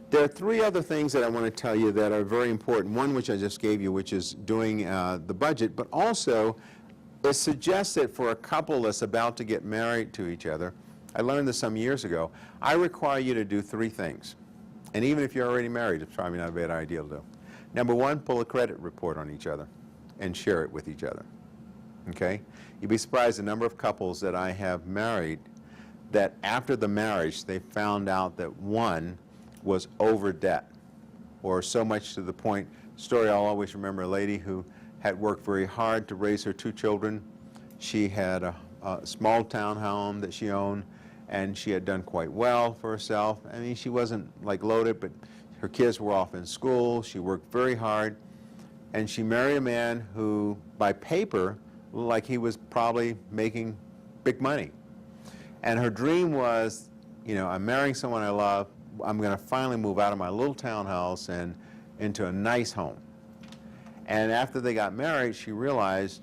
There are three other things that I want to tell you that are very important. One, which I just gave you, which is doing the budget, but also it's suggested for a couple that's about to get married to each other. I learned this some years ago. I require you to do three things. And even if you're already married, it's probably not a bad idea to do. Number one, pull a credit report on each other and share it with each other. Okay? You'd be surprised the number of couples that I have married that after the marriage they found out that one was over debt, or so much to the point, story I'll always remember, a lady who had worked very hard to raise her two children. She had a small town home that she owned, and she had done quite well for herself. I mean, she wasn't like loaded, but her kids were off in school. She worked very hard, and she married a man who, by paper, looked like he was probably making big money. And her dream was, you know, I'm marrying someone I love. I'm going to finally move out of my little townhouse and into a nice home. And after they got married, she realized,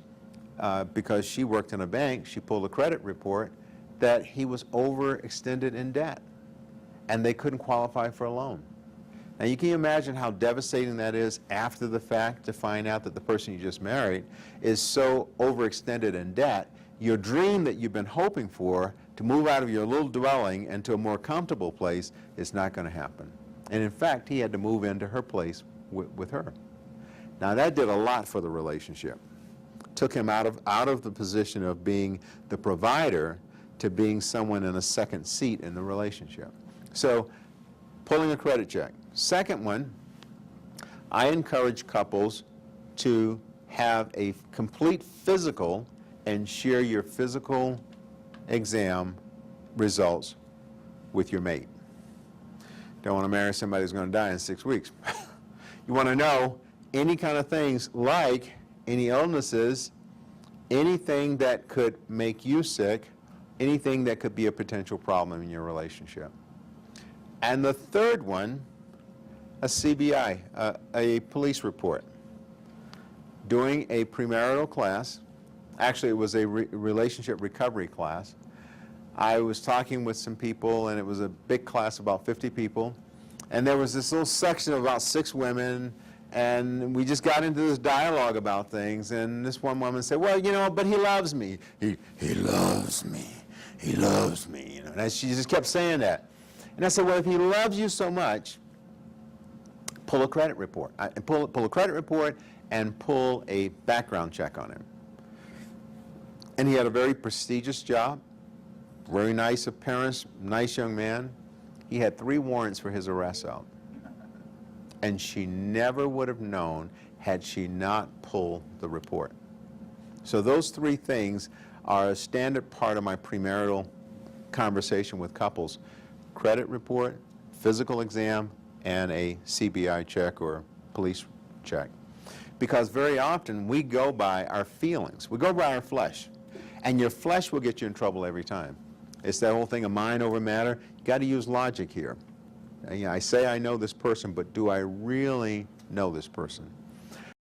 because she worked in a bank, she pulled a credit report, that he was overextended in debt, and they couldn't qualify for a loan. Now, you can imagine how devastating that is after the fact to find out that the person you just married is so overextended in debt. Your dream that you've been hoping for to move out of your little dwelling into a more comfortable place is not going to happen. And in fact, he had to move into her place with her. Now, that did a lot for the relationship. Took him out of the position of being the provider to being someone in a second seat in the relationship. So, pulling a credit check. Second one, I encourage couples to have a complete physical and share your physical exam results with your mate. Don't want to marry somebody who's going to die in 6 weeks. You want to know any kind of things like any illnesses, anything that could make you sick, anything that could be a potential problem in your relationship. And the third one, a CBI, a police report. Doing a premarital class. Actually, it was a relationship recovery class. I was talking with some people, and it was a big class, about 50 people. And there was this little section of about 6 women, and we just got into this dialogue about things. And this one woman said, well, you know, but he loves me. He loves me. He loves me. You know, and she just kept saying that. And I said, well, if he loves you so much, pull a credit report. Pull a credit report and pull a background check on him. And he had a very prestigious job, very nice appearance, nice young man. He had 3 warrants for his arrest out. And she never would have known had she not pulled the report. So those 3 things are a standard part of my premarital conversation with couples: credit report, physical exam, and a CBI check or police check. Because very often we go by our feelings. We go by our flesh. And your flesh will get you in trouble every time. It's that whole thing of mind over matter. You got to use logic here. I say I know this person, but do I really know this person?